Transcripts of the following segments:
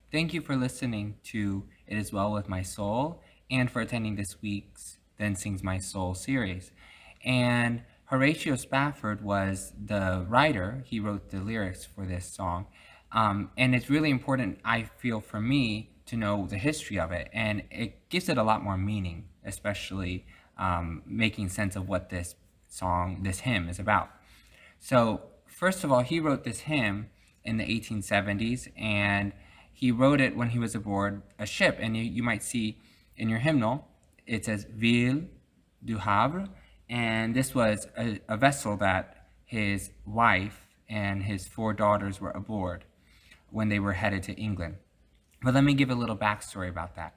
Thank you for listening to It Is Well With My Soul and for attending this week's Then Sings My Soul series. And Horatio Spafford was the writer. He wrote the lyrics for this song. And it's really important, I feel, for me to know the history of it. And it gives it a lot more meaning, especially making sense of what this song, this hymn is about. So, first of all, he wrote this hymn in the 1870s, and he wrote it when he was aboard a ship. And you might see in your hymnal, it says Ville du Havre, and this was a vessel that his wife and his 4 daughters were aboard when they were headed to England. But let me give a little backstory about that.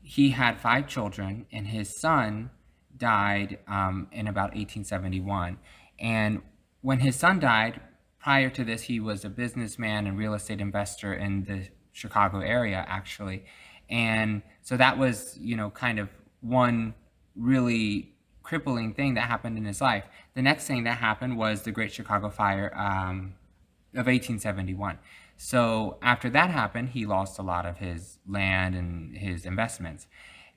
He had 5 children, and his son died in about 1871. And when his son died, prior to this, he was a businessman and real estate investor in the Chicago area, actually. And so that was, kind of one really crippling thing that happened in his life. The next thing that happened was the Great Chicago Fire of 1871. So after that happened, he lost a lot of his land and his investments.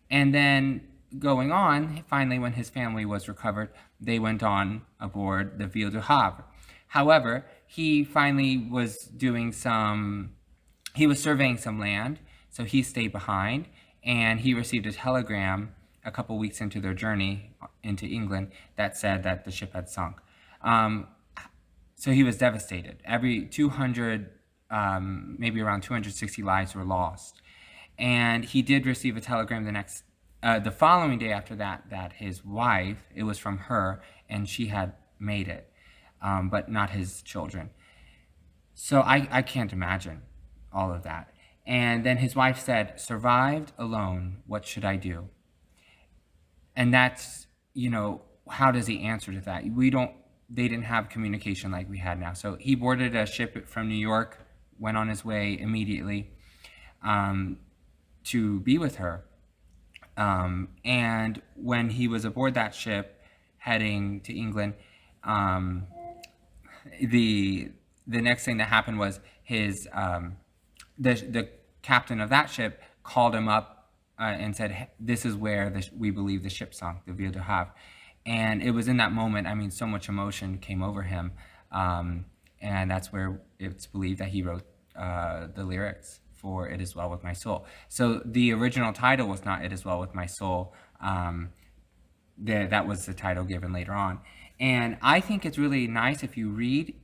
And then going on, finally, when his family was recovered, they went on aboard the Ville du Havre. However, he finally was surveying some land, so he stayed behind, and he received a telegram a couple weeks into their journey into England that said that the ship had sunk. So he was devastated. Every 200, maybe around 260 lives were lost. And he did receive a telegram the following day after that his wife, it was from her, and she had made it, but not his children. So I can't imagine all of that. And then his wife said, "Survived alone, what should I do?" And that's, how does he answer to that? They didn't have communication like we had now. So he boarded a ship from New York, went on his way immediately to be with her. And when he was aboard that ship heading to England, the next thing that happened was the captain of that ship called him up and said, "This is where we believe the ship sunk, the Ville du Havre." And it was in that moment, so much emotion came over him, and that's where it's believed that he wrote the lyrics for "It Is Well With My Soul." So the original title was not "It Is Well With My Soul." That was the title given later on. And I think it's really nice if you read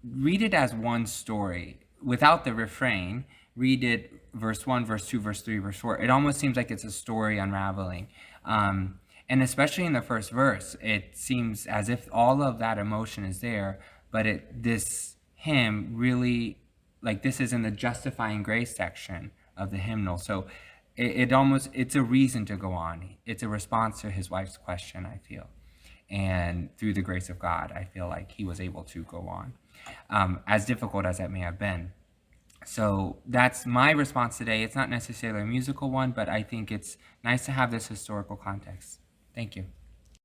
it as one story without the refrain. Read it verse 1, verse 2, verse 3, verse 4. It almost seems like it's a story unraveling. And especially in the first verse, it seems as if all of that emotion is there, but this hymn really, this is in the justifying grace section of the hymnal. So it's a reason to go on. It's a response to his wife's question, I feel. And through the grace of God, I feel like he was able to go on, as difficult as that may have been. So that's my response today. It's not necessarily a musical one, but I think it's nice to have this historical context. Thank you.